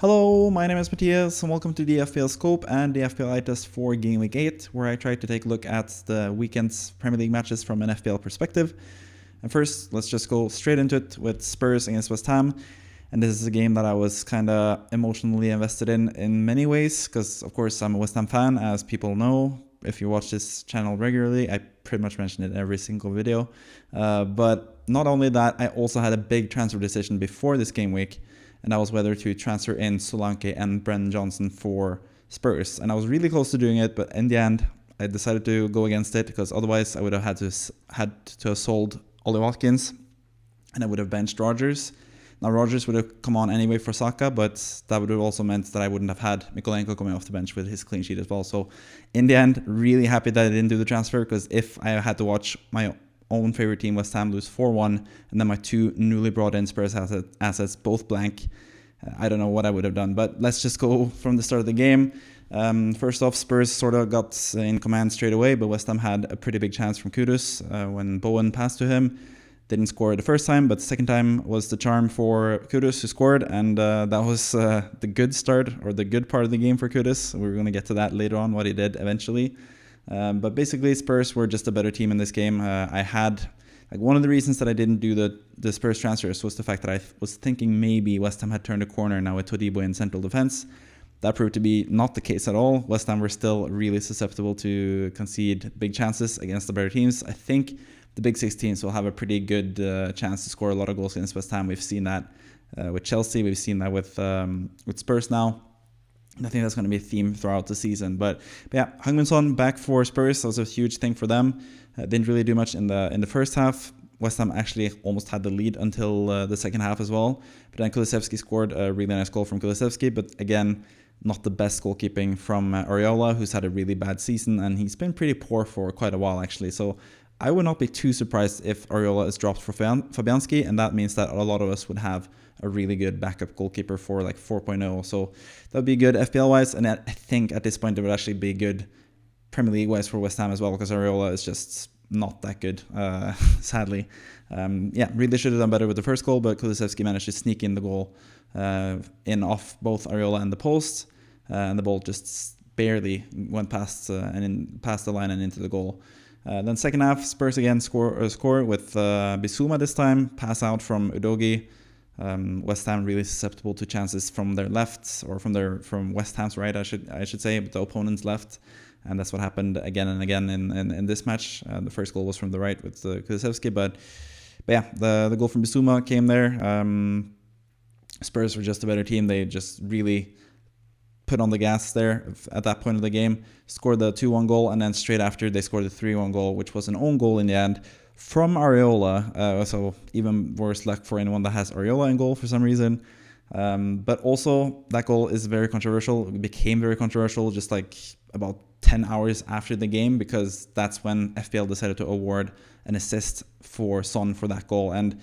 Hello, my name is Matthias and welcome to the FPL Scope and the FPL eye test for Game Week 8, where I try to take a look at the weekend's Premier League matches from an FPL perspective. And first, let's just go straight into it with Spurs against West Ham. And this is a game that I was kind of emotionally invested in many ways, because of course I'm a West Ham fan, as people know. If you watch this channel regularly, I pretty much mention it in every single video. But not only that, I also had a big transfer decision before this game week, and that was whether to transfer in Solanke and Brennan Johnson for Spurs. And I was really close to doing it, but in the end, I decided to go against it, because otherwise I would have had to have sold Ollie Watkins, and I would have benched Rodgers. Now Rodgers would have come on anyway for Saka, but that would have also meant that I wouldn't have had Mykolenko coming off the bench with his clean sheet as well. So in the end, really happy that I didn't do the transfer, because if I had to watch my own favorite team, West Ham, lose 4-1, and then my two newly brought in Spurs assets both blank, I don't know what I would have done. But let's just go from the start of the game. First off, Spurs sort of got in command straight away, but West Ham had a pretty big chance from Kudus when Bowen passed to him. Didn't score the first time, but the second time was the charm for Kudus, who scored, and that was the good start, or the good part of the game for Kudus. We're going to get to that later on, what he did eventually. But basically, Spurs were just a better team in this game. I had, one of the reasons that I didn't do the Spurs transfers was the fact that I was thinking maybe West Ham had turned a corner now with Todibo in central defense. That proved to be not the case at all. West Ham were still really susceptible to concede big chances against the better teams. I think the big six teams will have a pretty good chance to score a lot of goals against West Ham. We've seen that with Chelsea. We've seen that with Spurs now. And I think that's going to be a theme throughout the season. But yeah, Heung-min Son back for Spurs. That was a huge thing for them. Didn't really do much in the first half. West Ham actually almost had the lead until the second half as well. But then Kulusevski scored a really nice goal from Kulusevski. But again, not the best goalkeeping from Areola, who's had a really bad season. And he's been pretty poor for quite a while, actually. So I would not be too surprised if Areola is dropped for Fabianski, and that means that a lot of us would have a really good backup goalkeeper for like 4.0. So that would be good FPL-wise, and I think at this point it would actually be good Premier League-wise for West Ham as well, because Areola is just not that good, sadly. Yeah, really should have done better with the first goal, but Kulusevski managed to sneak in the goal in off both Areola and the post, and the ball just barely went past past the line and into the goal. Then second half, Spurs again score with Bissouma this time, pass out from Udogie. West Ham really susceptible to chances from their left, or from West Ham's right, I should say, but the opponent's left, and that's what happened again and again in this match. The first goal was from the right with Kulusevski, but yeah, the goal from Bissouma came there. Spurs were just a better team. They just really put on the gas there at that point of the game, scored the 2-1 goal, and then straight after they scored the 3-1 goal, which was an own goal in the end from Areola. So even worse luck for anyone that has Areola in goal for some reason. But also that goal is very controversial. It became very controversial just like about 10 hours after the game, because that's when FPL decided to award an assist for Son for that goal. And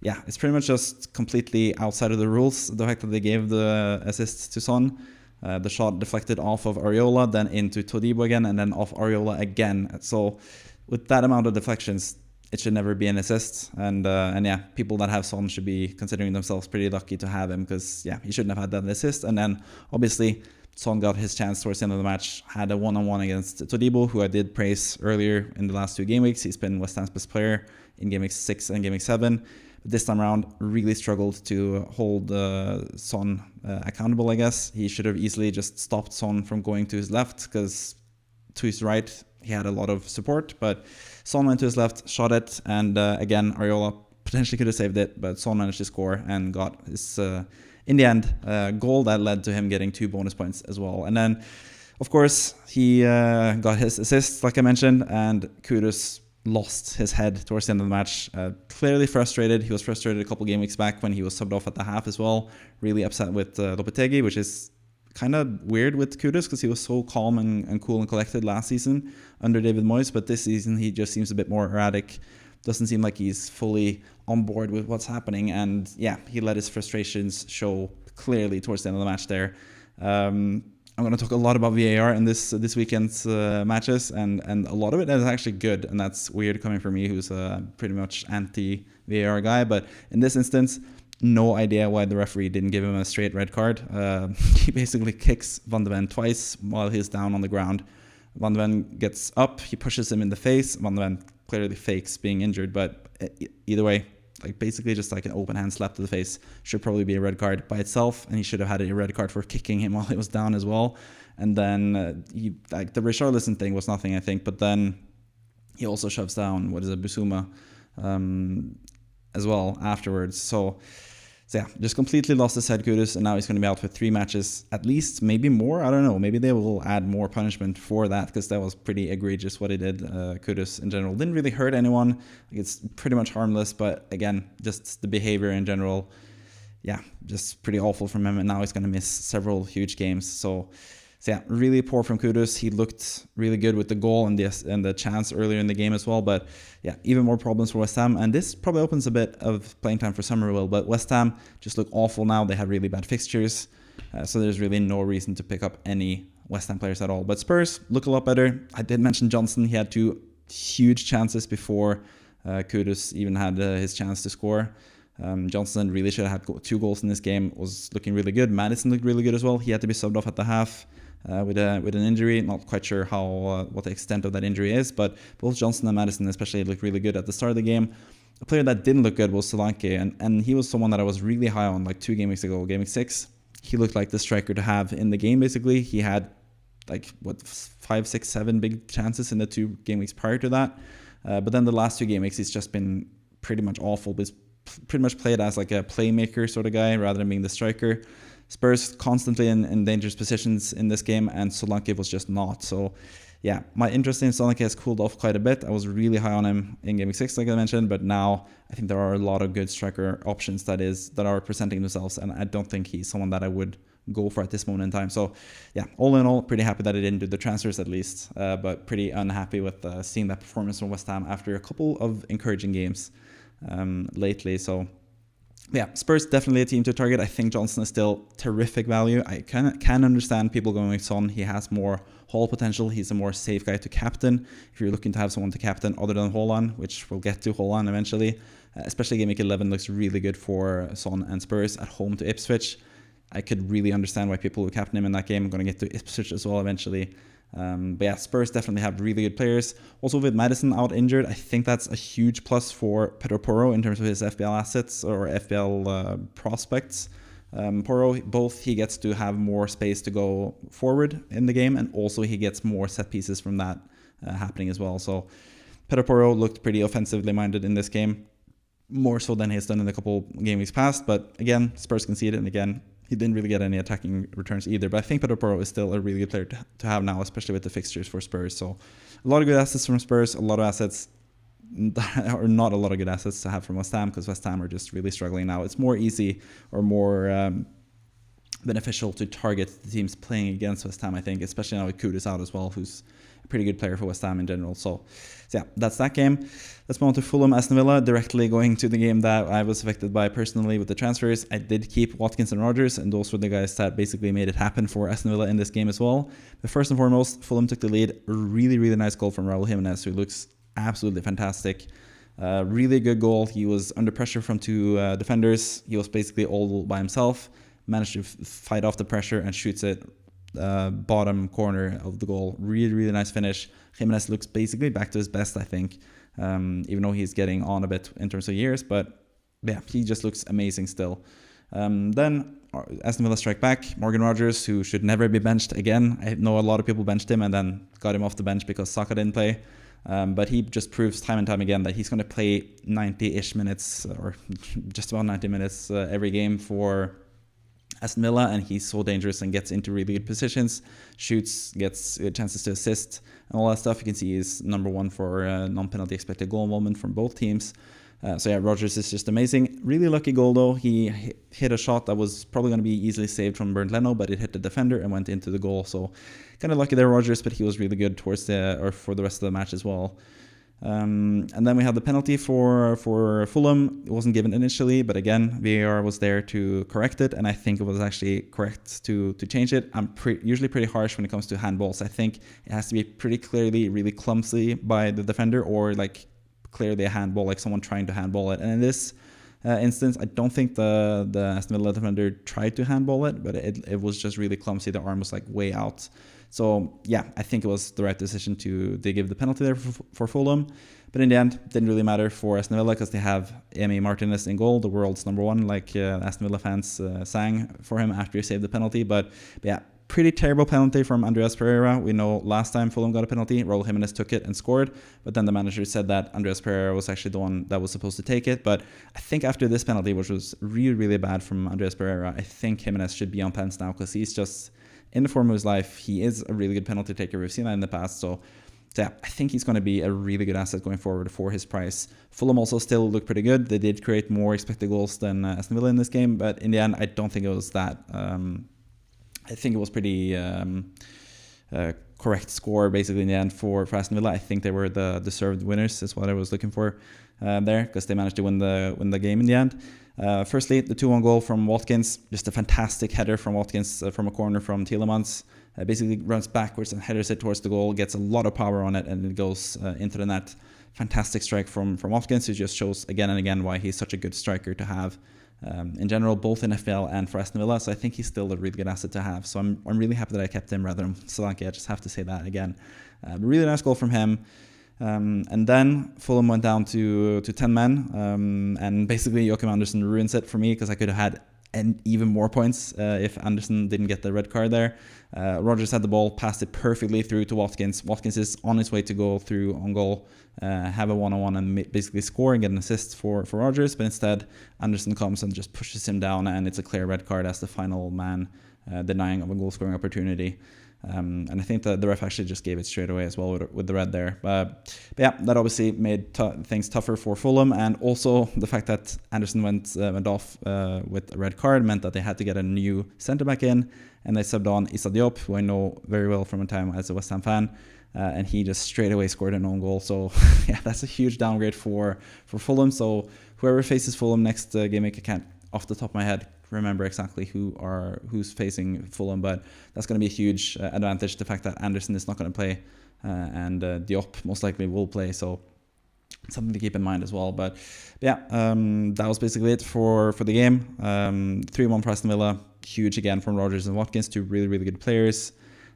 yeah, it's pretty much just completely outside of the rules, the fact that they gave the assist to Son. The shot deflected off of Areola, then into Todibo again, and then off Areola again. So with that amount of deflections, it should never be an assist. And yeah, people that have Son should be considering themselves pretty lucky to have him, because yeah, he shouldn't have had that assist. And then obviously Son got his chance towards the end of the match, had a one-on-one against Todibo, who I did praise earlier in the last two game weeks. He's been West Ham's best player in game week 6 and game week 7. But this time around, really struggled to hold Son accountable, I guess. He should have easily just stopped Son from going to his left, because to his right, he had a lot of support. But Son went to his left, shot it, and again, Areola potentially could have saved it, but Son managed to score and got his, in the end, goal that led to him getting 2 bonus points as well. And then, of course, he got his assist, like I mentioned, and Kudus lost his head towards the end of the match. Clearly frustrated. He was frustrated a couple game weeks back when he was subbed off at the half as well. Really upset with Lopetegui, which is kind of weird with Kudus, because he was so calm and cool and collected last season under David Moyes, but this season he just seems a bit more erratic. Doesn't seem like he's fully on board with what's happening, and yeah, he let his frustrations show clearly towards the end of the match there. I'm going to talk a lot about VAR in this weekend's matches, and a lot of it is actually good, and that's weird coming from me, who's a pretty much anti-VAR guy. But in this instance, No idea why the referee didn't give him a straight red card. He basically kicks Van de Ven twice while he's down on the ground. Van de Ven gets up, he pushes him in the face. Van de Ven clearly fakes being injured, but either way, like basically just like an open hand slap to the face should probably be a red card by itself, and he should have had a red card for kicking him while he was down as well. And then like the Richarlison thing was nothing, I think, but then he also shoves down Bissouma as well afterwards. So yeah, just completely lost his head, Kudus, and now he's going to be out for 3 matches at least, maybe more. I don't know. Maybe they will add more punishment for that, because that was pretty egregious what he did. Kudus in general didn't really hurt anyone. Like, it's pretty much harmless, but again, just the behavior in general, yeah, just pretty awful from him. And now he's going to miss several huge games. So yeah, really poor from Kudus. He looked really good with the goal and the chance earlier in the game as well. But yeah, even more problems for West Ham. And this probably opens a bit of playing time for Summerville. But West Ham just look awful now. They have really bad fixtures. So there's really no reason to pick up any West Ham players at all. But Spurs look a lot better. I did mention Johnson. He had 2 huge chances before Kudus even had his chance to score. Johnson really should have had 2 goals in this game. Was looking really good. Maddison looked really good as well. He had to be subbed off at the half. With an injury. Not quite sure what the extent of that injury is, but both Johnson and Maddison especially looked really good at the start of the game. A player that didn't look good was Solanke, and he was someone that I was really high on like 2 game weeks ago, game week 6. He looked like the striker to have in the game, basically. He had like 5, 6, 7 big chances in the 2 game weeks prior to that. But then the last 2 game weeks, he's just been pretty much awful. He's pretty much played as like a playmaker sort of guy rather than being the striker. Spurs constantly in dangerous positions in this game, and Solanke was just not. So yeah, my interest in Solanke has cooled off quite a bit. I was really high on him in Game Week 6, like I mentioned, but now I think there are a lot of good striker options that are presenting themselves, and I don't think he's someone that I would go for at this moment in time. So yeah, all in all, pretty happy that I didn't do the transfers at least, but pretty unhappy with seeing that performance from West Ham after a couple of encouraging games lately. So yeah, Spurs definitely a team to target. I think Johnson is still terrific value. I can understand people going with Son. He has more haul potential. He's a more safe guy to captain if you're looking to have someone to captain other than Haaland, which we'll get to Haaland eventually. Especially game week 11 looks really good for Son and Spurs at home to Ipswich. I could really understand why people would captain him in that game. I'm going to get to Ipswich as well eventually. But yeah, Spurs definitely have really good players. Also with Maddison out injured, I think that's a huge plus for Pedro Porro in terms of his FPL assets or FPL prospects. Porro, both he gets to have more space to go forward in the game, and also he gets more set pieces from that happening as well. So Pedro Porro looked pretty offensively minded in this game, more so than he's done in a couple game weeks past. But again, Spurs conceded, and again, he didn't really get any attacking returns either. But I think Pedro Porro is still a really good player to have now, especially with the fixtures for Spurs. So a lot of good assets from Spurs, a lot of assets, or not a lot of good assets to have from West Ham, because West Ham are just really struggling now. It's more easy or more beneficial to target the teams playing against West Ham, I think, especially now with Kudus out as well, who's a pretty good player for West Ham in general. So yeah, that's that game. Let's move on to Fulham, Aston Villa, directly going to the game that I was affected by personally with the transfers. I did keep Watkins and Rodgers, and those were the guys that basically made it happen for Aston Villa in this game as well. But first and foremost, Fulham took the lead. A really, really nice goal from Raul Jimenez, who looks absolutely fantastic. Really good goal. He was under pressure from 2 defenders. He was basically all by himself. Managed to fight off the pressure and shoots it bottom corner of the goal. Really, really nice finish. Jimenez looks basically back to his best, I think, even though he's getting on a bit in terms of years. But yeah, he just looks amazing still. Then Aston Villa strike back. Morgan Rodgers, who should never be benched again. I know a lot of people benched him and then got him off the bench because Saka didn't play. But he just proves time and time again that he's going to play 90-ish minutes, or just about 90 minutes every game for Aston Villa, and he's so dangerous and gets into really good positions, shoots, gets chances to assist, and all that stuff. You can see he's number 1 for non-penalty expected goal involvement from both teams. So yeah, Rodgers is just amazing. Really lucky goal though. He hit a shot that was probably going to be easily saved from Bernd Leno, but it hit the defender and went into the goal. So kind of lucky there, Rodgers, but he was really good for the rest of the match as well. And then we had the penalty for Fulham. It wasn't given initially, but again, VAR was there to correct it, and I think it was actually correct to change it. I'm usually pretty harsh when it comes to handballs. I think it has to be pretty clearly really clumsy by the defender, or like clearly a handball, like someone trying to handball it. And in this, instance. I don't think the Aston Villa defender tried to handball it, but it was just really clumsy. The arm was like way out. So yeah, I think it was the right decision to give the penalty there for Fulham. But in the end, didn't really matter for Aston Villa because they have Emi Martinez in goal, the world's #1, like Aston Villa fans sang for him after he saved the penalty. But yeah, pretty terrible penalty from Andreas Pereira. We know last time Fulham got a penalty, Raul Jimenez took it and scored, but then the manager said that Andreas Pereira was actually the one that was supposed to take it. But I think after this penalty, which was really, really bad from Andreas Pereira, I think Jimenez should be on pens now because he's just in the form of his life. He is a really good penalty taker. We've seen that in the past. So yeah, I think he's going to be a really good asset going forward for his price. Fulham also still look pretty good. They did create more expected goals than Aston Villa in this game, but in the end, I don't think it was that. I think it was pretty correct score basically in the end for Aston Villa. I think they were the deserved winners is what I was looking for there, because they managed to win the game in the end. Firstly, the 2-1 goal from Watkins, just a fantastic header from Watkins from a corner from Tielemans. Basically runs backwards and headers it towards the goal, gets a lot of power on it, and it goes into the net. Fantastic strike from Watkins, who just shows again and again why he's such a good striker to have in general, both in FPL and for Aston Villa. So I think he's still a really good asset to have. So I'm really happy that I kept him rather than Solanke. I just have to say that again. Really nice goal from him. And then Fulham went down to 10 men, and basically Joachim Andersen ruins it for me because I could have had even more points if Anderson didn't get the red card there. Rodgers had the ball, passed it perfectly through to Watkins. Watkins is on his way to go through on goal, have a one-on-one and basically score and get an assist for Rodgers, but instead Anderson comes and just pushes him down, and it's a clear red card as the final man denying of a goal-scoring opportunity. And I think that the ref actually just gave it straight away as well with the red there. But yeah, that obviously made things tougher for Fulham, and also the fact that Anderson went off with a red card meant that they had to get a new centre-back in, and they subbed on Issa Diop, who I know very well from a time as a West Ham fan, and he just straight away scored an own goal. So yeah, that's a huge downgrade for Fulham. So whoever faces Fulham next game, I can't off the top of my head remember exactly who's facing Fulham, but that's going to be a huge advantage, the fact that Anderson is not going to play and Diop most likely will play, so something to keep in mind as well. But yeah, that was basically it for the game. 3-1 for Aston Villa, huge again from Rodgers and Watkins, two really, really good players.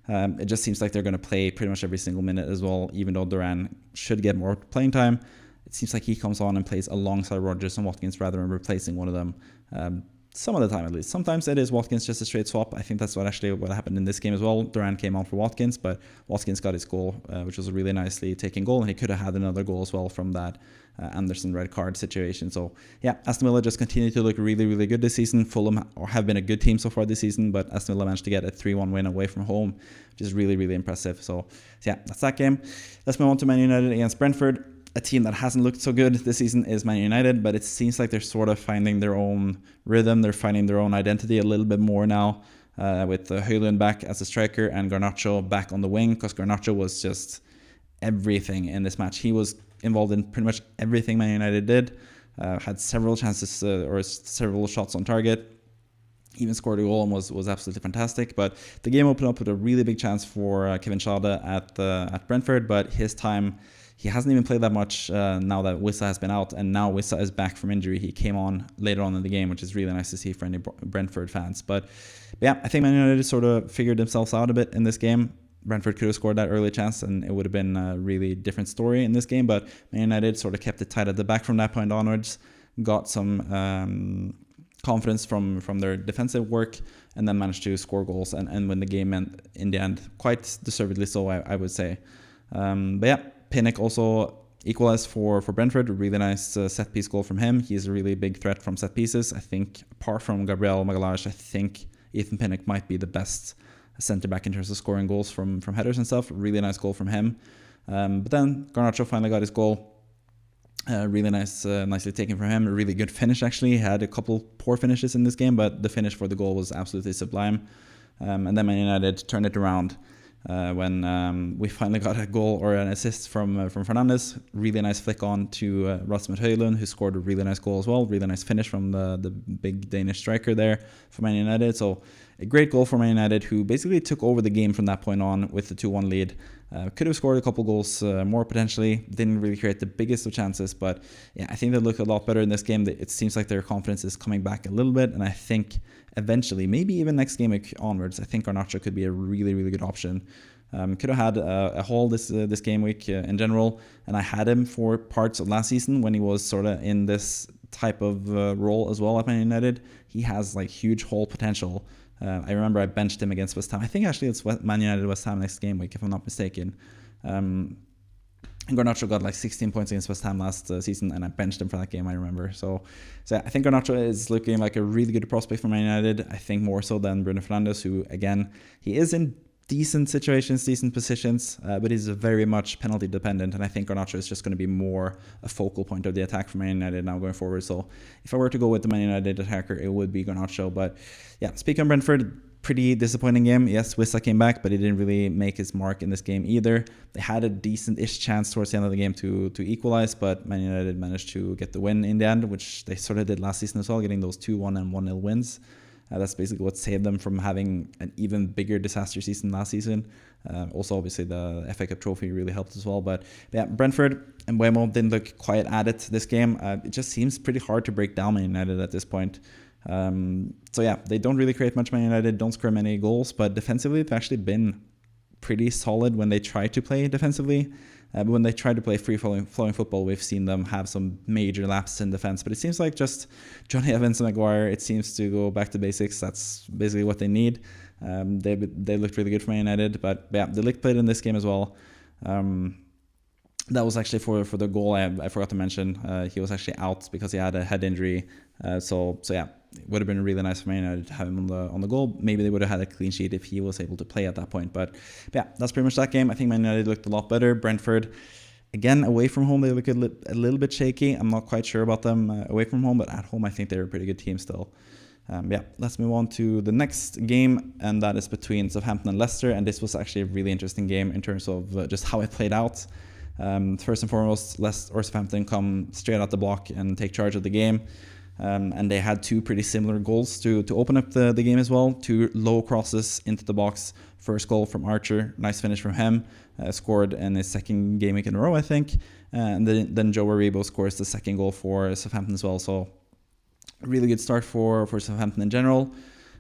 It just seems like they're going to play pretty much every single minute as well, even though Duran should get more playing time. It seems like he comes on and plays alongside Rodgers and Watkins rather than replacing one of them. Some of the time at least. Sometimes it is Watkins just a straight swap. I think that's what happened in this game as well. Duran came on for Watkins, but Watkins got his goal, which was a really nicely taken goal, and he could have had another goal as well from that Anderson red card situation. So yeah, Aston Villa just continued to look really, really good this season. Fulham have been a good team so far this season, but Aston Villa managed to get a 3-1 win away from home, which is really, really impressive. So yeah, that's that game. Let's move on to Man United against Brentford. A team that hasn't looked so good this season is Man United, but it seems like they're sort of finding their own rhythm. They're finding their own identity a little bit more now, with Højlund back as a striker and Garnacho back on the wing, because Garnacho was just everything in this match. He was involved in pretty much everything Man United did, had several chances or several shots on target, even scored a goal and was absolutely fantastic. But the game opened up with a really big chance for Kevin Schade at Brentford, but his time... He hasn't even played that much now that Wissa has been out, and now Wissa is back from injury. He came on later on in the game, which is really nice to see for any Brentford fans. But yeah, I think Man United sort of figured themselves out a bit in this game. Brentford could have scored that early chance, and it would have been a really different story in this game. But Man United sort of kept it tight at the back from that point onwards, got some confidence from their defensive work, and then managed to score goals and win the game, and in the end, quite deservedly so, I would say. But yeah, Pinnock also equalized for Brentford. A really nice set piece goal from him. He's a really big threat from set pieces. I think, apart from Gabriel Magalhaes, I think Ethan Pinnock might be the best centre back in terms of scoring goals from headers and stuff. Really nice goal from him. But then Garnacho finally got his goal. Really nicely taken from him. A really good finish, actually. He had a couple poor finishes in this game, but the finish for the goal was absolutely sublime. And then Man United turned it around when we finally got a goal or an assist from Fernandes. Really nice flick on to Rasmus Højlund, who scored a really nice goal as well. Really nice finish from the big Danish striker there for Man United. So a great goal for Man United, who basically took over the game from that point on with the 2-1 lead. Could have scored a couple goals more potentially. Didn't really create the biggest of chances, but yeah, I think they look a lot better in this game. It seems like their confidence is coming back a little bit, and I think eventually, maybe even next game onwards, I think Garnacho could be a really, really good option. Could have had a haul this game week in general, and I had him for parts of last season when he was sort of in this type of role as well at Man United. He has like huge haul potential. I remember I benched him against West Ham. I think actually it's Man United West Ham next game week, if I'm not mistaken. And Garnacho got like 16 points against West Ham last season, and I benched him for that game, I remember. So yeah, I think Garnacho is looking like a really good prospect for Man United. I think more so than Bruno Fernandes, who, again, he is in decent situations, decent positions, but he's very much penalty dependent, and I think Garnacho is just going to be more a focal point of the attack for Man United now going forward. So if I were to go with the Man United attacker, it would be Garnacho. But yeah, speaking of Brentford, pretty disappointing game. Yes, Wissa came back, but he didn't really make his mark in this game either. They had a decent-ish chance towards the end of the game to equalize, but Man United managed to get the win in the end, which they sort of did last season as well, getting those 2-1 and 1-0 wins. That's basically what saved them from having an even bigger disaster season last season. Also, obviously, the FA Cup trophy really helped as well. But yeah, Brentford and Mbeumo didn't look quite at it this game. It just seems pretty hard to break down Man United at this point. So yeah, they don't really create much. Man United don't score many goals, but defensively, they've actually been pretty solid when they try to play defensively. But when they try to play free-flowing football, we've seen them have some major lapses in defense. But it seems like just Johnny Evans and Maguire, it seems to go back to basics. That's basically what they need. They looked really good for Man United. But yeah, De Ligt played in this game as well. That was actually for the goal I forgot to mention. He was actually out because he had a head injury. So yeah, it would have been really nice for Man United to have him on the goal. Maybe they would have had a clean sheet if he was able to play at that point. But yeah, that's pretty much that game. I think Man United looked a lot better. Brentford, again, away from home, they look a little bit shaky. I'm not quite sure about them away from home, but at home, I think they're a pretty good team still. Yeah, let's move on to the next game, and that is between Southampton and Leicester. And this was actually a really interesting game in terms of just how it played out. First and foremost, Southampton come straight out the block and take charge of the game. And they had two pretty similar goals to open up the game as well. Two low crosses into the box. First goal from Archer, nice finish from him. Scored in his second game week in a row, I think. And then Joe Aribo scores the second goal for Southampton as well. So really good start for Southampton in general.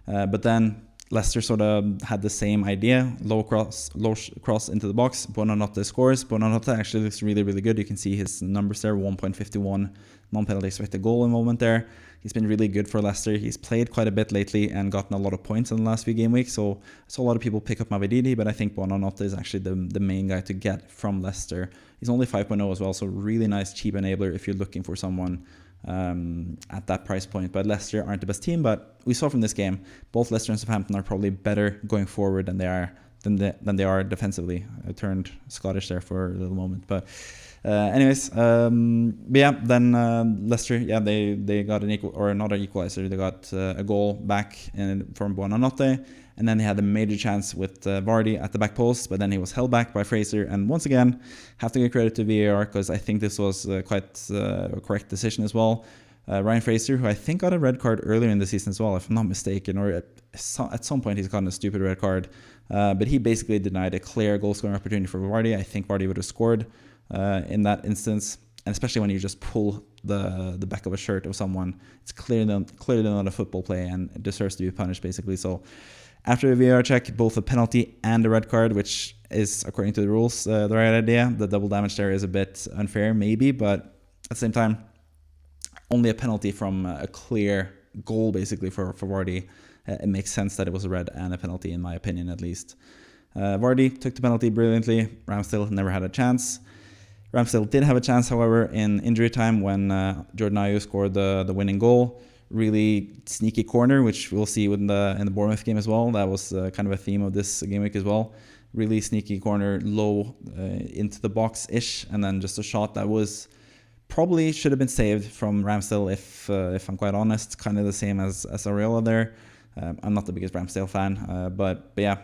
But then Leicester sort of had the same idea. Low cross into the box. Buonanotte scores. Buonanotte actually looks really, really good. You can see his numbers there, 1.51 non-penalty expected goal involvement there. He's been really good for Leicester. He's played quite a bit lately and gotten a lot of points in the last few game weeks. So I saw a lot of people pick up Mavididi, but I think Buonanotte is actually the main guy to get from Leicester. He's only 5.0 as well, so really nice cheap enabler if you're looking for someone at that price point. But Leicester aren't the best team, but we saw from this game, both Leicester and Southampton are probably better going forward than they are defensively. I turned Scottish there for a little moment, but anyways, then Leicester, they got an not an equalizer. They got a goal back from Buonanotte, and then they had a major chance with Vardy at the back post, but then he was held back by Fraser. And once again, have to give credit to VAR because I think this was quite a correct decision as well. Ryan Fraser, who I think got a red card earlier in the season as well, if I'm not mistaken, or at some point he's gotten a stupid red card, but he basically denied a clear goal-scoring opportunity for Vardy. I think Vardy would have scored in that instance, and especially when you just pull the back of a shirt of someone, it's clearly not a football play and it deserves to be punished basically. So after a VAR check, both a penalty and a red card, which is according to the rules the right idea. The double damage there is a bit unfair maybe, but at the same time, only a penalty from a clear goal basically for Vardy. It makes sense that it was a red and a penalty in my opinion at least. Vardy took the penalty brilliantly. Ramsdale never had a chance. Ramsdale did have a chance, however, in injury time when Jordan Ayew scored the winning goal. Really sneaky corner, which we'll see in the Bournemouth game as well. That was kind of a theme of this game week as well. Really sneaky corner, low into the box-ish, and then just a shot that was probably should have been saved from Ramsdale if I'm quite honest. Kind of the same as Areola there. I'm not the biggest Ramsdale fan, but yeah,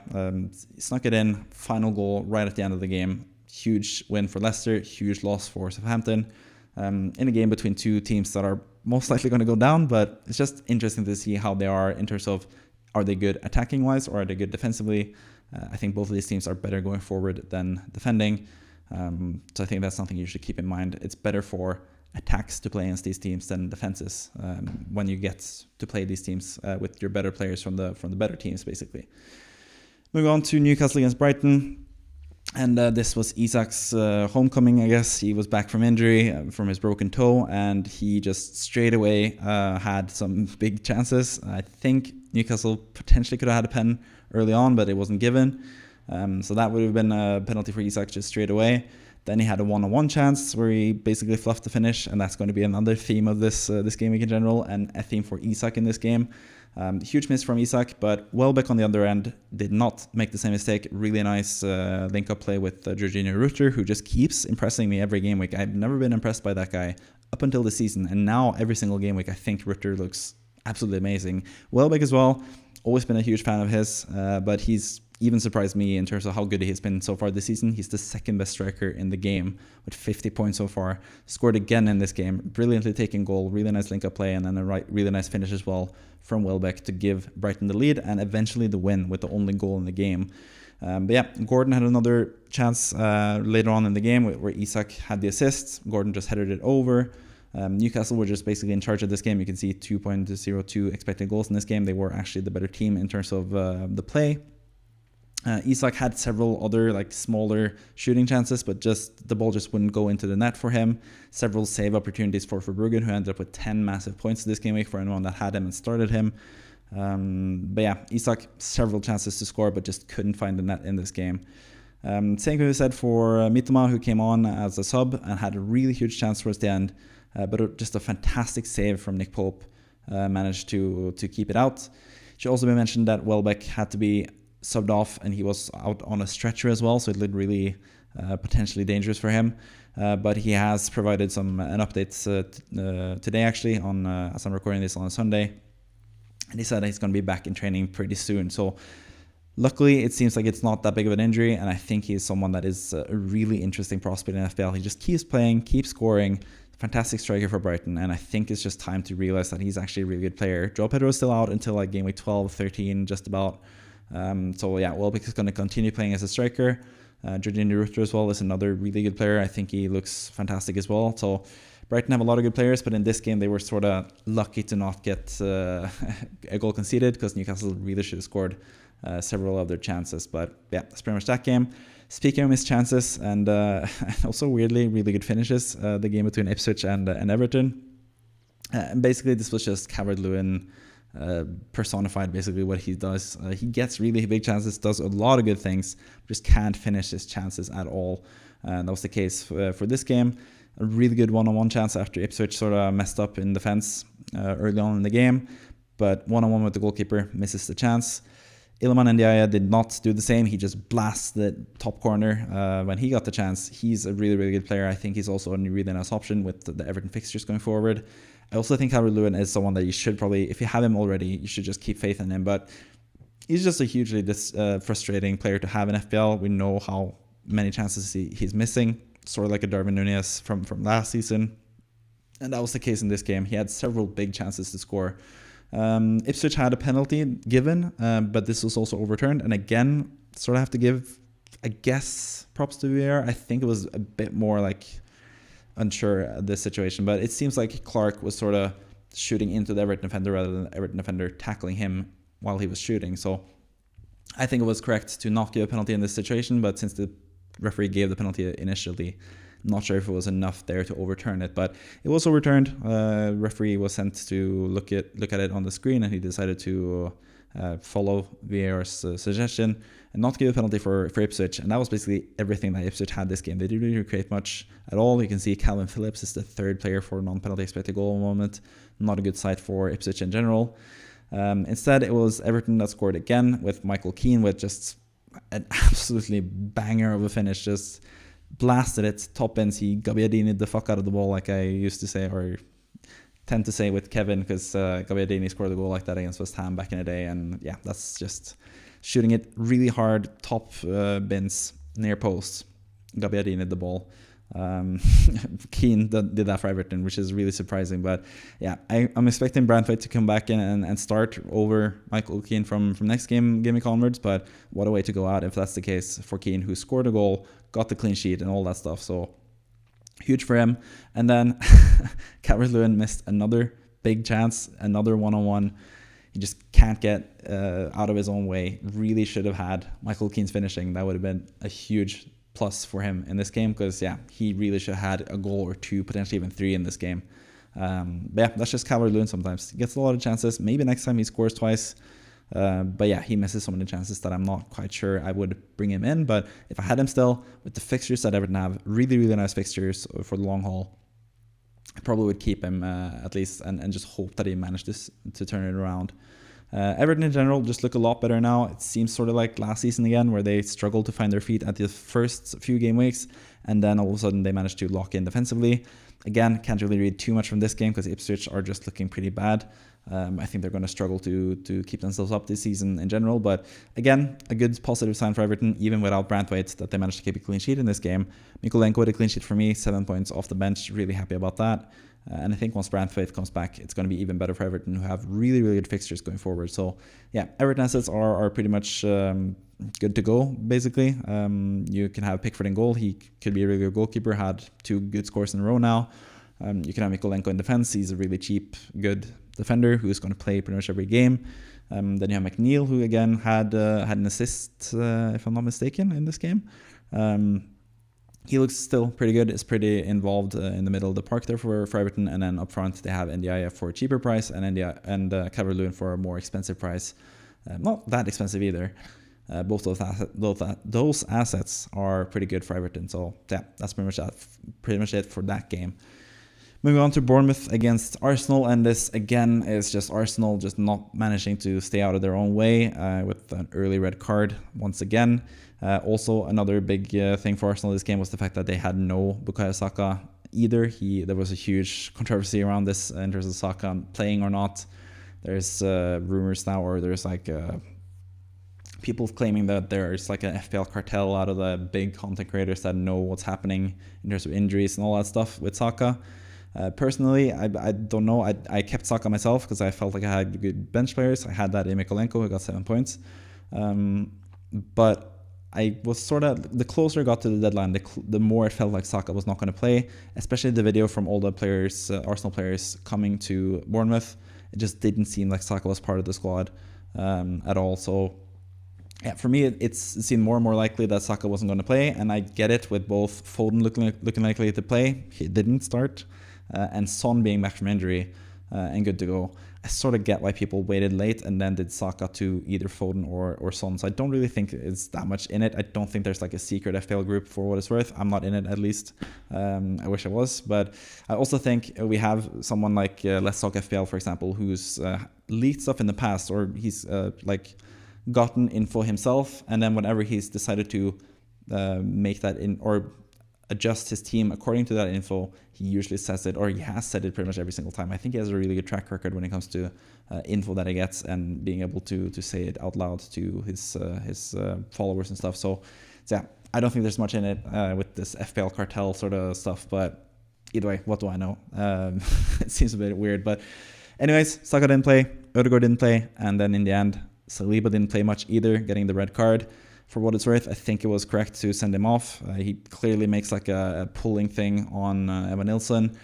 snuck it in. Final goal right at the end of the game. Huge win for Leicester, huge loss for Southampton. In a game between two teams that are most likely going to go down, but it's just interesting to see how they are in terms of, are they good attacking wise or are they good defensively? I think both of these teams are better going forward than defending. So I think that's something you should keep in mind. It's better for attacks to play against these teams than defenses when you get to play these teams with your better players from the better teams, basically. Moving on to Newcastle against Brighton. And this was Isak's homecoming, I guess. He was back from injury, from his broken toe, and he just straight away had some big chances. I think Newcastle potentially could have had a pen early on, but it wasn't given. So that would have been a penalty for Isak just straight away. Then he had a one-on-one chance where he basically fluffed the finish, and that's going to be another theme of this game week in general, and a theme for Isak in this game. Huge miss from Isak, but Welbeck on the other end did not make the same mistake. Really nice link-up play with Jorginho Rutter, who just keeps impressing me every game week. I've never been impressed by that guy up until the season, and now every single game week I think Rutter looks absolutely amazing. Welbeck as well, always been a huge fan of his, but he's even surprised me in terms of how good he's been so far this season. He's the second best striker in the game with 50 points so far. Scored again in this game. Brilliantly taken goal. Really nice link-up play, and then a really nice finish as well from Welbeck to give Brighton the lead and eventually the win with the only goal in the game. But yeah, Gordon had another chance later on in the game where Isak had the assist. Gordon just headed it over. Newcastle were just basically in charge of this game. You can see 2.02 expected goals in this game. They were actually the better team in terms of the play. Isak had several other smaller shooting chances, but the ball just wouldn't go into the net for him. Several save opportunities for Verbruggen, who ended up with 10 massive points this game week for anyone that had him and started him. But yeah, Isak, several chances to score, but just couldn't find the net in this game. Same can be said for Mitoma, who came on as a sub and had a really huge chance towards the end, but just a fantastic save from Nick Pope managed to keep it out. It should also be mentioned that Welbeck had to be subbed off, and he was out on a stretcher as well, so it looked really potentially dangerous for him. But he has provided an update today, actually, on as I'm recording this on a Sunday, and he said he's going to be back in training pretty soon. So luckily, it seems like it's not that big of an injury, and I think he's someone that is a really interesting prospect in FPL. He just keeps playing, keeps scoring. Fantastic striker for Brighton, and I think it's just time to realize that he's actually a really good player. Joe Pedro is still out until game week 12, 13, just about. So yeah, Welbeck is going to continue playing as a striker. Jorginho Rutter as well is another really good player. I think he looks fantastic as well. So Brighton have a lot of good players, but in this game they were sort of lucky to not get a goal conceded, because Newcastle really should have scored several of their chances. But yeah, that's pretty much that game. Speaking of missed chances and also weirdly really good finishes, the game between Ipswich and Everton. Basically, this was just Calvert-Lewin personified, basically what he does. He gets really big chances, does a lot of good things, just can't finish his chances at all. That was the case for this game. A really good one-on-one chance after Ipswich sort of messed up in defense early on in the game, but one-on-one with the goalkeeper, misses the chance. Iliman Ndiaye did not do the same. He just blasts the top corner when he got the chance. He's a really, really good player. I think he's also a really nice option with the Everton fixtures going forward. I also think Calvert-Lewin is someone that you should probably, if you have him already, you should just keep faith in him. But he's just a hugely frustrating player to have in FPL. We know how many chances he's missing, sort of like a Darwin Núñez from last season. And that was the case in this game. He had several big chances to score. Ipswich had a penalty given, but this was also overturned. And again, sort of have to give, I guess, props to VAR. I think it was a bit more unsure of this situation, but it seems like Clark was sort of shooting into the Everton defender rather than the Everton defender tackling him while he was shooting. So I think it was correct to not give a penalty in this situation, but since the referee gave the penalty initially, I'm not sure if it was enough there to overturn it, but it was overturned. Referee was sent to look at it on the screen, and he decided to follow VAR's suggestion and not give a penalty for Ipswich. And that was basically everything that Ipswich had this game. They didn't really create much at all. You can see Calvin Phillips is the third player for non-penalty expected goal at the moment. Not a good sight for Ipswich in general. Instead, it was Everton that scored again with Michael Keane with just an absolutely banger of a finish. Just blasted it, top ends. He Gabbiadini the fuck out of the ball, like I used to say, or tend to say with Kevin, because Gabbiadini scored a goal like that against West Ham back in the day. And yeah, that's just shooting it really hard, top bins, near post. Gabbiadini the ball. Keane did that for Everton, which is really surprising. But yeah, I'm expecting Brentford to come back in and start over Michael Keane from next game onwards. But what a way to go out if that's the case for Keane, who scored a goal, got the clean sheet and all that stuff. So huge for him. And then Calvert-Lewin missed another big chance, another one-on-one. He just can't get out of his own way. Really should have had Michael Keane's finishing. That would have been a huge plus for him in this game, because yeah, he really should have had a goal or two, potentially even three in this game. But yeah, that's just Calvert-Lewin sometimes. He gets a lot of chances. Maybe next time he scores twice. But yeah, he misses so many chances that I'm not quite sure I would bring him in. But if I had him still, with the fixtures that Everton have, really, really nice fixtures for the long haul, I probably would keep him at least and just hope that he manages to turn it around. Everton in general just look a lot better now. It seems sort of like last season again, where they struggled to find their feet at the first few game weeks, and then all of a sudden they managed to lock in defensively. Again, can't really read too much from this game because Ipswich are just looking pretty bad. I think they're going to struggle to keep themselves up this season in general. But again, a good positive sign for Everton, even without Brantwaite, that they managed to keep a clean sheet in this game. Mikolenko with a clean sheet for me, 7 points off the bench. Really happy about that. And I think once Brantwaite comes back, it's going to be even better for Everton, who have really, really good fixtures going forward. So yeah, Everton assets are pretty much good to go, basically. You can have Pickford in goal. He could be a really good goalkeeper, had 2 good scores in a row now. You can have Mikolenko in defense. He's a really cheap, good defender who's going to play pretty much every game. Then you have McNeil, who again had an assist, if I'm not mistaken, in this game. He looks still pretty good. Is pretty involved in the middle of the park there for Everton. And then up front, they have NDI for a cheaper price and Calvert-Lewin for a more expensive price. Not that expensive either. Both those assets are pretty good for Everton. So yeah, that's pretty much it for that game. Moving on to Bournemouth against Arsenal, and this again is just Arsenal just not managing to stay out of their own way with an early red card once again. Also, another big thing for Arsenal this game was the fact that they had no Bukayo Saka either. There was a huge controversy around this in terms of Saka playing or not. There's rumors now, or there's like people claiming that there's like an FPL cartel out of the big content creators that know what's happening in terms of injuries and all that stuff with Saka. Personally, I don't know. I kept Saka myself because I felt like I had good bench players. I had that in Mikolenko, who got 7 points. But I was sort of, the closer I got to the deadline, the more it felt like Saka was not going to play, especially the video from all the players, Arsenal players coming to Bournemouth. It just didn't seem like Saka was part of the squad at all. So yeah, for me, it seemed more and more likely that Saka wasn't going to play. And I get it with both Foden looking likely to play. He didn't start. And Son being back from injury and good to go. I sort of get why people waited late and then did Saka to either Foden or Son. So I don't really think it's that much in it. I don't think there's like a secret FPL group for what it's worth. I'm not in it, at least. I wish I was. But I also think we have someone like Let's Talk FPL, for example, who's leaked stuff in the past, or he's like gotten info himself. And then whenever he's decided to make that in, or adjust his team according to that info, he usually says it, or he has said it pretty much every single time. I think he has a really good track record when it comes to info that he gets and being able to say it out loud to his followers and stuff. So yeah, I don't think there's much in it with this FPL cartel sort of stuff, but either way, what do I know? It seems a bit weird, but anyways, Saka didn't play, Ødegaard didn't play, and then in the end, Saliba didn't play much either, getting the red card. For what it's worth, I think it was correct to send him off. He clearly makes like a pulling thing on Evan Nilsson.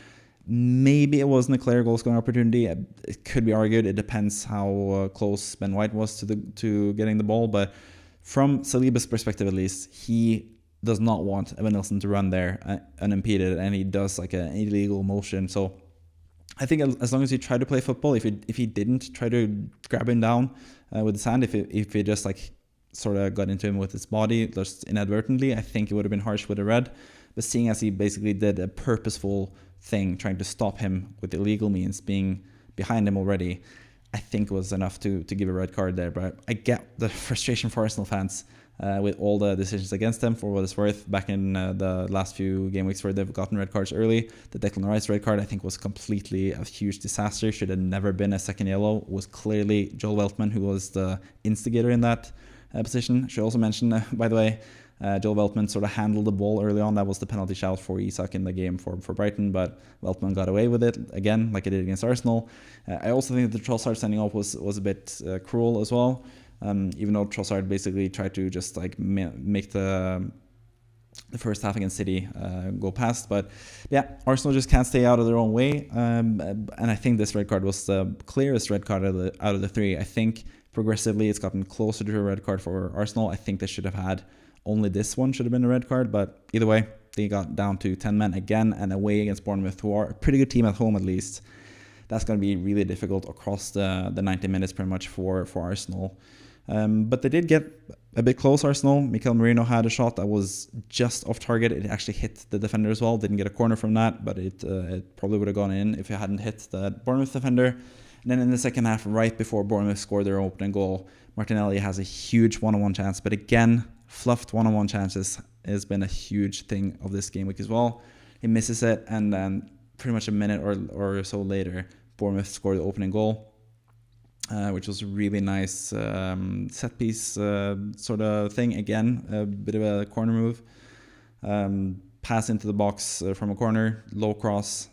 Maybe it wasn't a clear goal-scoring opportunity. It could be argued. It depends how close Ben White was to getting the ball. But from Saliba's perspective, at least, he does not want Evan Nilsson to run there unimpeded, and he does like an illegal motion. So I think as long as he tried to play football, if he didn't try to grab him down with his hand, if he just like sort of got into him with his body just inadvertently, I think it would have been harsh with a red. But seeing as he basically did a purposeful thing, trying to stop him with illegal means, being behind him already, I think was enough to give a red card there. But I get the frustration for Arsenal fans with all the decisions against them, for what it's worth. Back in the last few game weeks where they've gotten red cards early, the Declan Rice red card I think was completely a huge disaster. Should have never been a second yellow. It was clearly Joel Veltman who was the instigator in that position. Should also mention, by the way, Joel Veltman sort of handled the ball early on. That was the penalty shout for Isak in the game for Brighton, but Veltman got away with it again, like he did against Arsenal. I also think that the Trossard sending off was a bit cruel as well, even though Trossard basically tried to just like make the first half against City go past. But yeah, Arsenal just can't stay out of their own way, and I think this red card was the clearest red card out of the three. I think progressively it's gotten closer to a red card for Arsenal. I think they should have had only this one should have been a red card, but either way, they got down to 10 men again and away against Bournemouth, who are a pretty good team at home at least. That's going to be really difficult across the 90 minutes pretty much for Arsenal. But they did get a bit close, Arsenal. Mikel Merino had a shot that was just off target. It actually hit the defender as well. Didn't get a corner from that, but it probably would have gone in if it hadn't hit the Bournemouth defender. And then in the second half, right before Bournemouth scored their opening goal, Martinelli has a huge one-on-one chance. But again, fluffed one-on-one chances has been a huge thing of this game week as well. He misses it, and then pretty much a minute or so later, Bournemouth scored the opening goal, which was a really nice set piece sort of thing. Again, a bit of a corner move. Pass into the box from a corner, low cross,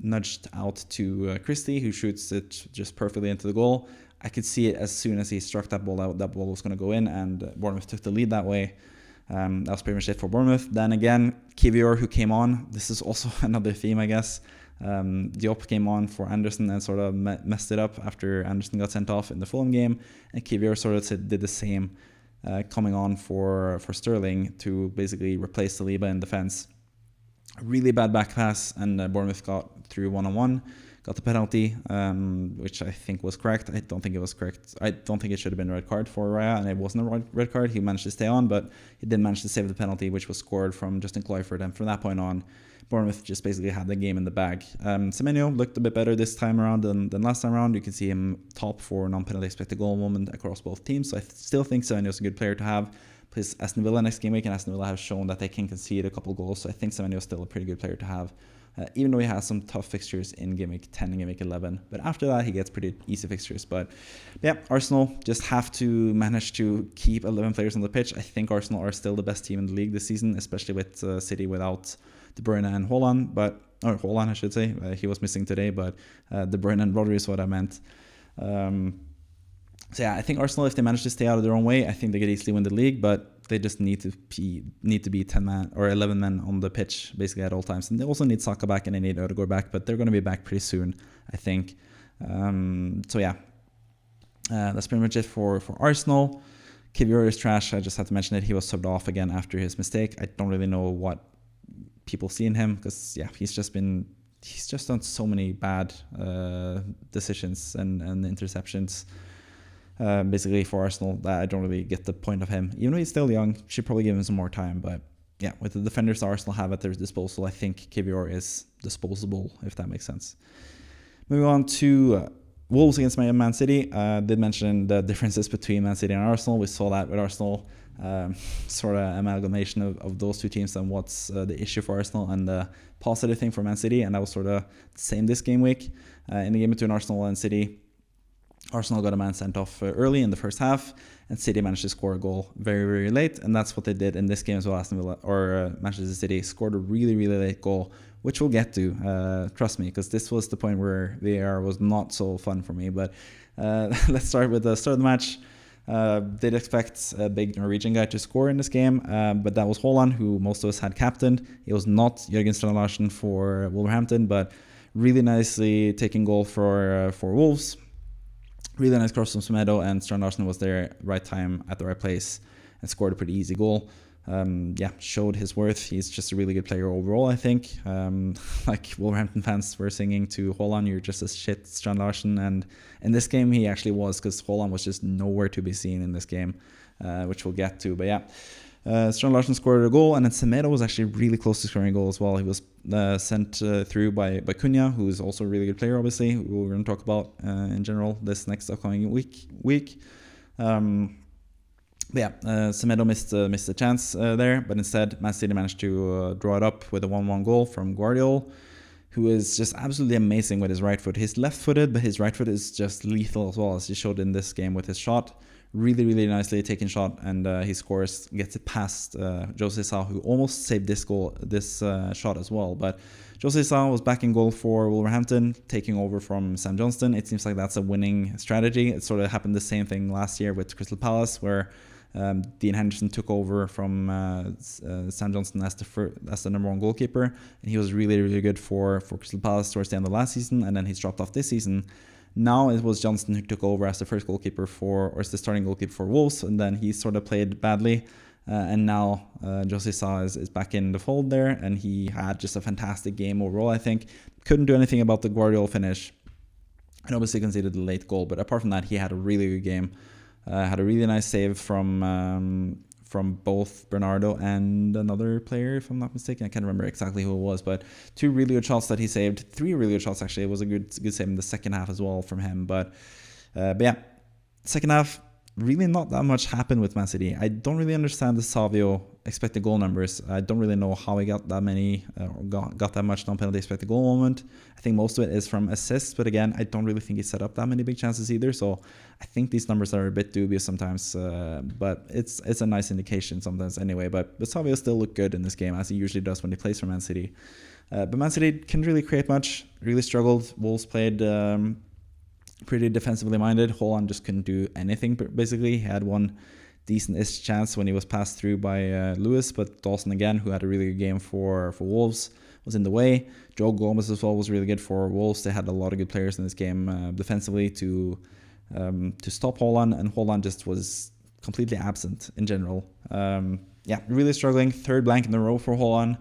nudged out to Christie, who shoots it just perfectly into the goal. I could see it as soon as he struck that ball out, that ball was going to go in, and Bournemouth took the lead that way. That was pretty much it for Bournemouth. Then again, Kivior, who came on, this is also another theme, I guess. Diop came on for Anderson and sort of messed it up after Anderson got sent off in the Fulham game, and Kivior sort of did the same, coming on for Sterling to basically replace Saliba in defense. Really bad back pass, and Bournemouth got through one-on-one. Got the penalty, which I think was correct. I don't think it was correct. I don't think it should have been a red card for Raya, and it wasn't a red card. He managed to stay on, but he did manage to save the penalty, which was scored from Justin Kluivert. And from that point on, Bournemouth just basically had the game in the bag. Semenyo looked a bit better this time around than last time around. You can see him top for non-penalty expected goal moment across both teams. So I still think Semenyo is a good player to have. Plays Aston Villa next game week, and Aston Villa have shown that they can concede a couple goals. So I think Semenyo is still a pretty good player to have. Even though he has some tough fixtures in game week 10 and game week 11. But after that, he gets pretty easy fixtures. But yeah, Arsenal just have to manage to keep 11 players on the pitch. I think Arsenal are still the best team in the league this season, especially with City without De Bruyne and Haaland. Or Haaland, I should say. He was missing today, but De Bruyne and Rodri is what I meant. So yeah, I think Arsenal, if they manage to stay out of their own way, I think they could easily win the league, but they just need to be 10 men or 11 men on the pitch basically at all times. And they also need Saka back and they need Odegaard back, but they're going to be back pretty soon, I think. So yeah, that's pretty much it for Arsenal. Kivior is trash. I just have to mention it. He was subbed off again after his mistake. I don't really know what people see in him because yeah, he's just done so many bad decisions and interceptions. Basically for Arsenal, that I don't really get the point of him. Even though he's still young, should probably give him some more time. But yeah, with the defenders Arsenal have at their disposal, I think Kivior is disposable, if that makes sense. Moving on to Wolves against Man City. Did mention the differences between Man City and Arsenal. We saw that with Arsenal, sort of amalgamation of those two teams and what's the issue for Arsenal and the positive thing for Man City. And that was sort of the same this game week. In the game between Arsenal and City, Arsenal got a man sent off early in the first half, and City managed to score a goal very, very late, and that's what they did in this game as well. Aston Villa or Manchester City scored a really, really late goal, which we'll get to. Trust me, because this was the point where VAR was not so fun for me. But let's start with the start of the match. Did expect a big Norwegian guy to score in this game, but that was Haaland, who most of us had captained. It was not Jørgen Strand Larsen for Wolverhampton, but really nicely taking goal for Wolves. Really nice cross from Semedo, and Strand Larsen was there right time at the right place and scored a pretty easy goal. Yeah, showed his worth. He's just a really good player overall, I think. Like Wolverhampton fans were singing to Haaland, you're just as shit, Strand Larsen. And in this game, he actually was, because Haaland was just nowhere to be seen in this game, which we'll get to. But yeah, Strand Larsen scored a goal, and then Semedo was actually really close to scoring a goal as well. He was sent through by Cunha, who is also a really good player, obviously, who we're going to talk about in general this next upcoming week. But yeah, Semedo missed a chance there, but instead Man City managed to draw it up with a 1-1 goal from Guardiola, who is just absolutely amazing with his right foot. He's left-footed, but his right foot is just lethal as well, as he showed in this game with his shot. really nicely taken shot, and he scores, gets it past Jose Sa, who almost saved this shot as well. But Jose Sa was back in goal for Wolverhampton, taking over from Sam Johnston. It seems like that's a winning strategy. It sort of happened the same thing last year with Crystal Palace, where Dean Henderson took over from Sam Johnston as the number one goalkeeper, and he was really good for Crystal Palace towards the end of last season, and then he's dropped off this season. Now it was Johnston who took over as the first goalkeeper as the starting goalkeeper for Wolves, and then he sort of played badly. And now Jose Sa is back in the fold there, and he had just a fantastic game overall, I think. Couldn't do anything about the Guardiola finish, and obviously conceded the late goal. But apart from that, he had a really good game. Had a really nice save from both Bernardo and another player, if I'm not mistaken. I can't remember exactly who it was, but 2 really good shots that he saved. 3 really good shots, actually. It was a good save in the second half as well from him. But yeah, second half, really not that much happened with Man City. I don't really understand the Savio expected goal numbers. I don't really know how he got that many, got that much non-penalty expected goal moment. I think most of it is from assists, but again, I don't really think he set up that many big chances either. So I think these numbers are a bit dubious sometimes, but it's a nice indication sometimes anyway. But Savio still looked good in this game, as he usually does when he plays for Man City. But Man City couldn't really create much, really struggled. Wolves played pretty defensively minded. Haaland just couldn't do anything, basically. He had one decent-ish chance when he was passed through by Lewis, but Dawson again, who had a really good game for Wolves, was in the way. Joe Gomez as well was really good for Wolves. They had a lot of good players in this game defensively to stop Haaland, and Haaland just was completely absent in general. Yeah, really struggling. 3rd blank in a row for Haaland.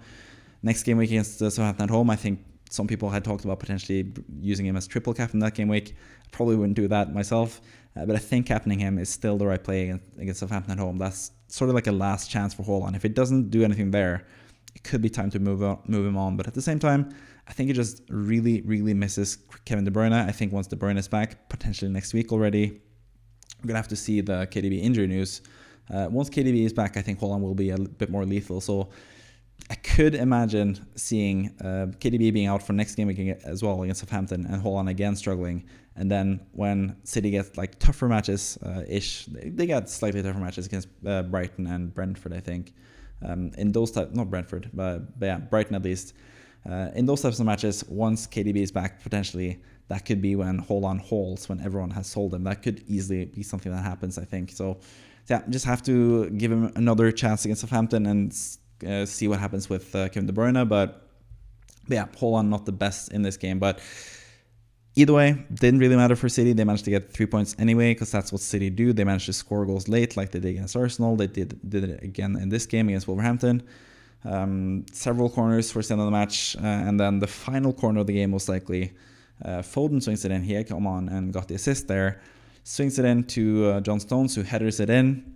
Next game week against Southampton at home, I think some people had talked about potentially using him as triple captain that game week. I probably wouldn't do that myself, but I think captaining him is still the right play against Southampton at home. That's sort of like a last chance for Haaland. If it doesn't do anything there, it could be time to move him on. But at the same time, I think he just really misses Kevin De Bruyne. I think once De Bruyne is back, potentially next week already, we're going to have to see the KDB injury news. Once KDB is back, I think Haaland will be a bit more lethal. So I could imagine seeing KDB being out for next game as well against Southampton, and Haaland again struggling. And then when City gets like tougher matches, they got slightly tougher matches against Brighton and Brentford, I think. In those types, not Brentford, but yeah, Brighton at least. In those types of matches, once KDB is back, potentially, that could be when Haaland hauls, when everyone has sold him. That could easily be something that happens, I think. So yeah, just have to give him another chance against Southampton and see what happens with Kevin De Bruyne. But yeah, Haaland not the best in this game. But either way, didn't really matter for City. They managed to get 3 points anyway, because that's what City do. They managed to score goals late like they did against Arsenal. They did it again in this game against Wolverhampton. Several corners towards the end of the match. And then the final corner of the game, most likely, Foden swings it in. He had come on and got the assist there. Swings it in to John Stones, who headers it in.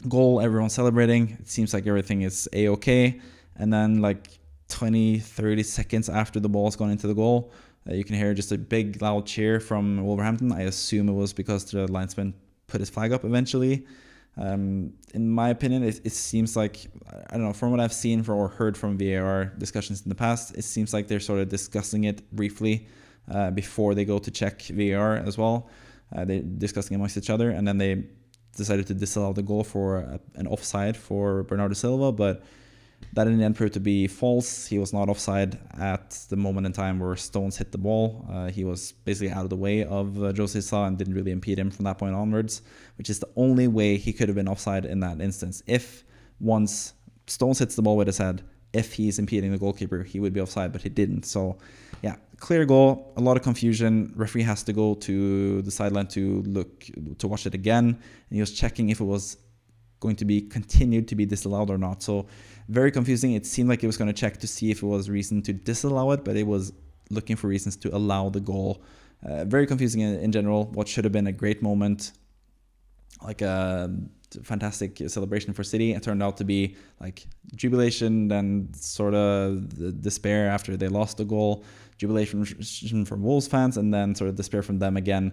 Goal, everyone celebrating. It seems like everything is A-okay. And then like 20-30 seconds after the ball's gone into the goal, you can hear just a big loud cheer from Wolverhampton. I assume it was because the linesman put his flag up eventually. In my opinion, it seems like, I don't know, from what I've seen or heard from VAR discussions in the past, it seems like they're sort of discussing it briefly before they go to check VAR as well. They're discussing amongst each other, and then they decided to disallow the goal for an offside for Bernardo Silva, but that in the end proved to be false. He was not offside at the moment in time where Stones hit the ball. He was basically out of the way of Jose Sa and didn't really impede him from that point onwards, which is the only way he could have been offside in that instance. If once Stones hits the ball with his head, if he's impeding the goalkeeper, he would be offside, but he didn't. So yeah, clear goal, a lot of confusion. Referee has to go to the sideline to watch it again, and he was checking if it was going to be continued to be disallowed or not. So very confusing. It seemed like it was going to check to see if it was reason to disallow it, but it was looking for reasons to allow the goal. Very confusing in general. What should have been a great moment, like a fantastic celebration for City, it turned out to be like jubilation, then sort of despair after they lost the goal, jubilation from Wolves fans, and then sort of despair from them again.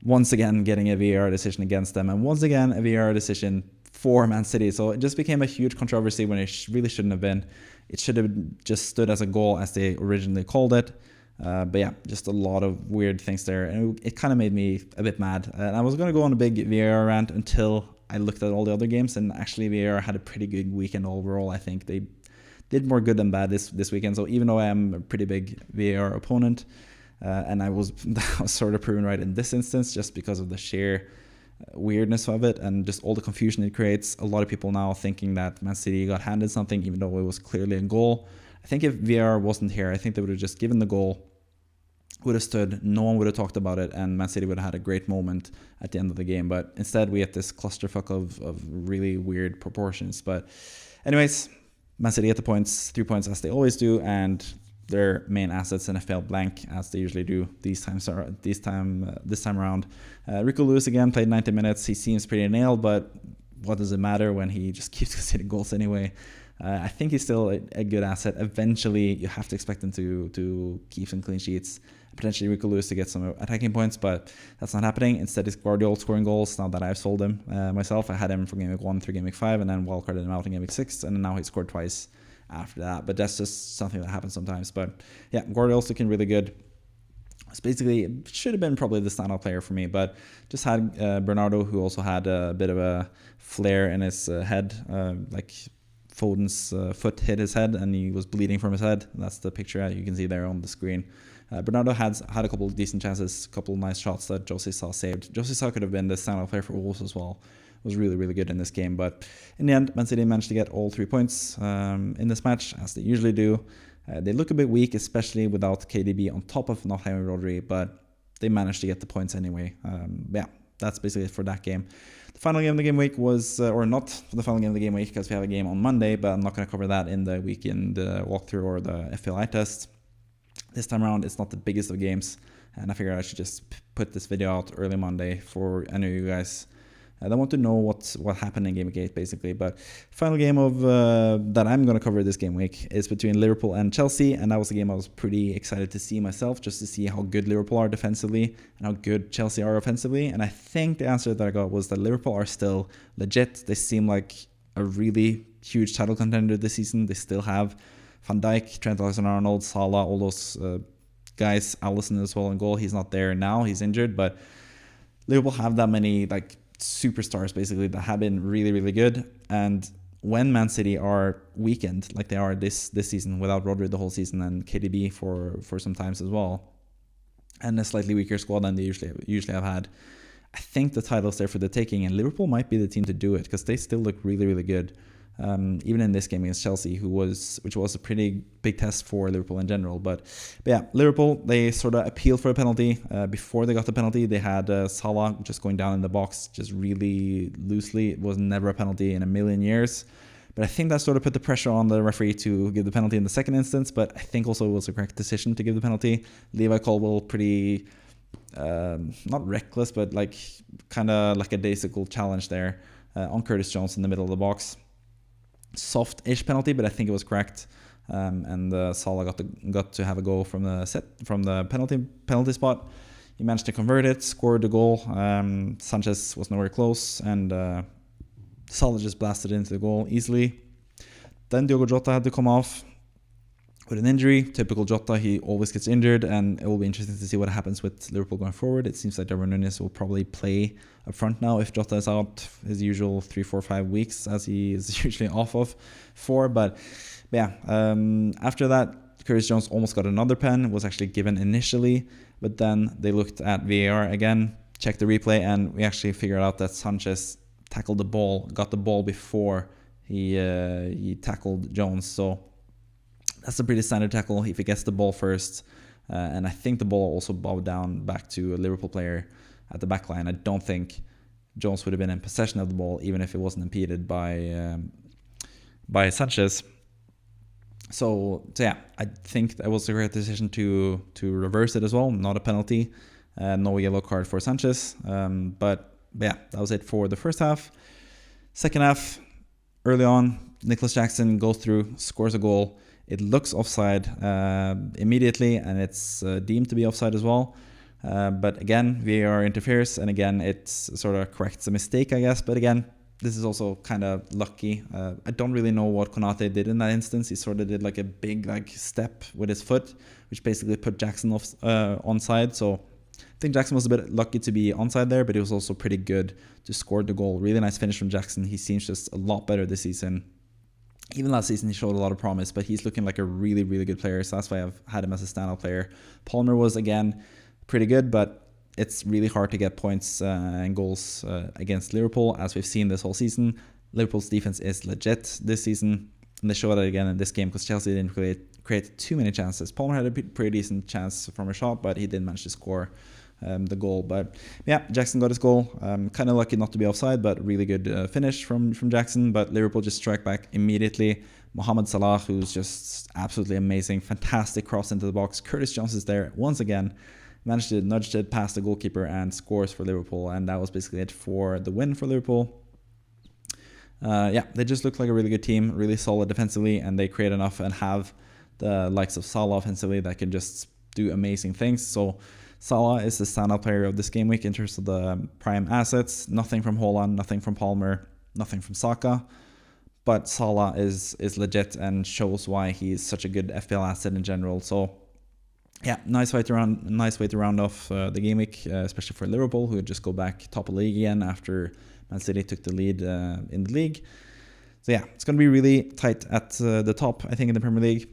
Once again getting a VAR decision against them, and once again a VAR decision for Man City. So it just became a huge controversy when it really shouldn't have been. It should have just stood as a goal as they originally called it. But yeah, just a lot of weird things there. And it kind of made me a bit mad. And I was going to go on a big VAR rant until I looked at all the other games. And actually, VAR had a pretty good weekend overall. I think they did more good than bad this weekend. So even though I am a pretty big VAR opponent, and I was sort of proven right in this instance just because of the sheer weirdness of it and just all the confusion it creates. A lot of people now thinking that Man City got handed something even though it was clearly a goal. I think if VAR wasn't here, I think they would have just given the goal, would have stood, no one would have talked about it, and Man City would have had a great moment at the end of the game. But instead, we had this clusterfuck of really weird proportions. But anyways, Man City get the points, 3 points as they always do, and their main assets in FPL blank as they usually do this time around. Rico Lewis again played 90 minutes. He seems pretty nailed, but what does it matter when he just keeps conceding goals anyway? I think he's still a good asset. Eventually, you have to expect him to keep some clean sheets, potentially Rico Lewis to get some attacking points, but that's not happening. Instead, it's Guardiola scoring goals now that I've sold him myself. I had him from Game Week 1 through Game Week 5, and then wildcarded him out in Game Week 6, and now he scored twice after that. But that's just something that happens sometimes. But yeah, Guardiola's looking really good. It's basically, it should have been probably the standout player for me, but just had Bernardo, who also had a bit of a flare in his head, like Foden's foot hit his head and he was bleeding from his head. That's the picture you can see there on the screen. Bernardo had a couple of decent chances, a couple of nice shots that Jose Sa saved. Jose Sa could have been the standout player for Wolves as well. Was really, really good in this game. But in the end, Man City managed to get all 3 points in this match, as they usually do. They look a bit weak, especially without KDB on top of not having Rodri, but they managed to get the points anyway. Yeah, that's basically it for that game. The final game of the game week was, or not the final game of the game week, because we have a game on Monday, but I'm not going to cover that in the weekend walkthrough or the FPL test. This time around, it's not the biggest of games, and I figured I should just put this video out early Monday for any of you guys that want to know what happened in Game Week 8, basically. But final game of that I'm going to cover this game week is between Liverpool and Chelsea, and that was a game I was pretty excited to see myself, just to see how good Liverpool are defensively and how good Chelsea are offensively. And I think the answer that I got was that Liverpool are still legit. They seem like a really huge title contender this season. They still have Van Dijk, Trent Alexander-Arnold, Salah, all those guys. Alisson as well in goal. He's not there now. He's injured, but Liverpool have that many like superstars basically that have been really, really good. And when Man City are weakened like they are this season, without Rodri the whole season and KDB for some times as well, and a slightly weaker squad than they usually have had, I think the title's there for the taking, and Liverpool might be the team to do it because they still look really, really good. Even in this game against Chelsea, which was a pretty big test for Liverpool in general. But yeah, Liverpool, they sort of appealed for a penalty. Before they got the penalty, they had Salah just going down in the box just really loosely. It was never a penalty in a million years. But I think that sort of put the pressure on the referee to give the penalty in the second instance. But I think also it was a correct decision to give the penalty. Levi Colwill, pretty, not reckless, but like kind of like a daisical challenge there on Curtis Jones in the middle of the box. Soft-ish penalty, but I think it was correct. And Salah got to have a goal from the penalty spot. He managed to convert it, scored the goal. Sanchez was nowhere close, and Salah just blasted into the goal easily. Then Diogo Jota had to come off with an injury. Typical Jota, he always gets injured, and it will be interesting to see what happens with Liverpool going forward. It seems like Darwin Núñez will probably play up front now if Jota is out his usual 3, 4, 5 weeks, as he is usually off of for. But yeah, after that, Curtis Jones almost got another pen. Was actually given initially, but then they looked at VAR again, checked the replay, and we actually figured out that Sanchez tackled the ball, got the ball before he tackled Jones. So that's a pretty standard tackle if he gets the ball first. And I think the ball also bowed down back to a Liverpool player at the back line. I don't think Jones would have been in possession of the ball, even if it wasn't impeded by Sanchez. So yeah, I think that was a great decision to reverse it as well. Not a penalty, no yellow card for Sanchez. But yeah, that was it for the first half. Second half, early on, Nicholas Jackson goes through, scores a goal. It looks offside immediately, and it's deemed to be offside as well. But again, VAR interferes, and again, it sort of corrects a mistake, I guess. But again, this is also kind of lucky. I don't really know what Konate did in that instance. He sort of did like a big like step with his foot, which basically put Jackson off onside. So I think Jackson was a bit lucky to be onside there, but he was also pretty good to score the goal. Really nice finish from Jackson. He seems just a lot better this season. Even last season, he showed a lot of promise, but he's looking like a really, really good player. So that's why I've had him as a standout player. Palmer was, again, pretty good, but it's really hard to get points and goals against Liverpool, as we've seen this whole season. Liverpool's defense is legit this season, and they showed that again in this game because Chelsea didn't create too many chances. Palmer had a pretty decent chance from a shot, but he didn't manage to score the goal. But yeah, Jackson got his goal. Kind of lucky not to be offside, but really good finish from Jackson. But Liverpool just struck back immediately. Mohamed Salah, who's just absolutely amazing, fantastic cross into the box. Curtis Jones is there once again. Managed to nudge it past the goalkeeper and scores for Liverpool, and that was basically it for the win for Liverpool. Yeah, they just look like a really good team, really solid defensively, and they create enough and have the likes of Salah offensively that can just do amazing things. So Salah is the standout player of this game week in terms of the prime assets. Nothing from Haaland, nothing from Palmer, nothing from Saka. But Salah is legit and shows why he's such a good FPL asset in general. So yeah, nice way to round off the game week, especially for Liverpool, who would just go back top of the league again after Man City took the lead in the league. So yeah, it's going to be really tight at the top, I think, in the Premier League.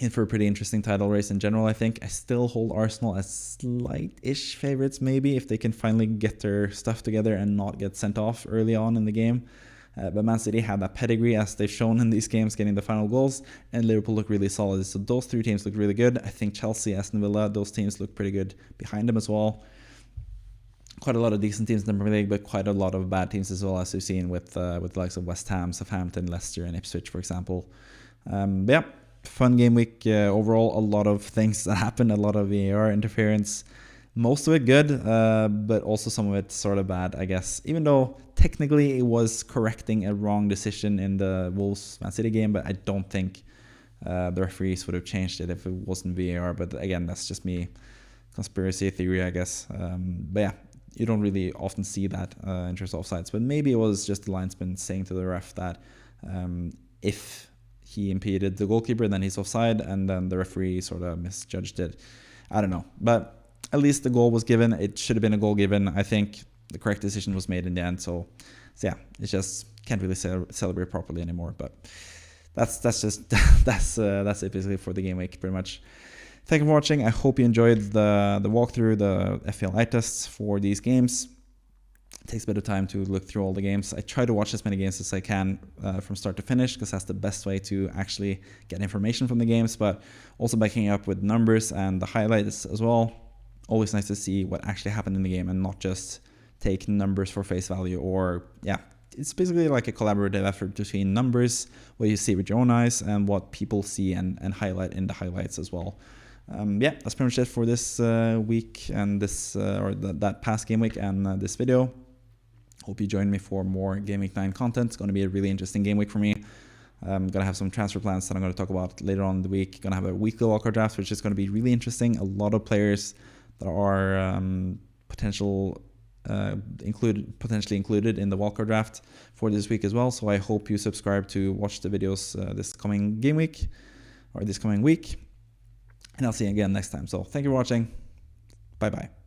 In for a pretty interesting title race in general, I think. I still hold Arsenal as slight-ish favorites, maybe, if they can finally get their stuff together and not get sent off early on in the game. But Man City had that pedigree, as they've shown in these games, getting the final goals, and Liverpool look really solid. So those three teams look really good. I think Chelsea, Aston Villa, those teams look pretty good behind them as well. Quite a lot of decent teams in the Premier League, but quite a lot of bad teams as well, as we've seen with the likes of West Ham, Southampton, Leicester, and Ipswich, for example. But yeah, fun game week overall. A lot of things that happened, a lot of VAR interference. Most of it good, but also some of it sort of bad, I guess. Even though technically it was correcting a wrong decision in the Wolves-Man City game, but I don't think the referees would have changed it if it wasn't VAR. But again, that's just me, conspiracy theory, I guess. But yeah, you don't really often see that in terms of offsides. But maybe it was just the linesman saying to the ref that if he impeded the goalkeeper, then he's offside, and then the referee sort of misjudged it. I don't know, but at least the goal was given. It should have been a goal given. I think the correct decision was made in the end. So yeah, it just can't really celebrate properly anymore. But that's just that's it basically for the game week, pretty much. Thank you for watching. I hope you enjoyed the walkthrough, the FPL eye tests for these games. It takes a bit of time to look through all the games. I try to watch as many games as I can from start to finish, because that's the best way to actually get information from the games, but also backing up with numbers and the highlights as well. Always nice to see what actually happened in the game and not just take numbers for face value. Or yeah, it's basically like a collaborative effort between numbers, what you see with your own eyes, and what people see and highlight in the highlights as well. Yeah, that's pretty much it for this week and this that past game week and this video. Hope you join me for more Game Week 9 content. It's going to be a really interesting game week for me. I'm going to have some transfer plans that I'm going to talk about later on in the week. Going to have a weekly wildcard draft, which is going to be really interesting. A lot of players that are potentially included in the wildcard draft for this week as well. So I hope you subscribe to watch the videos this coming game week, or this coming week. And I'll see you again next time. So thank you for watching. Bye-bye.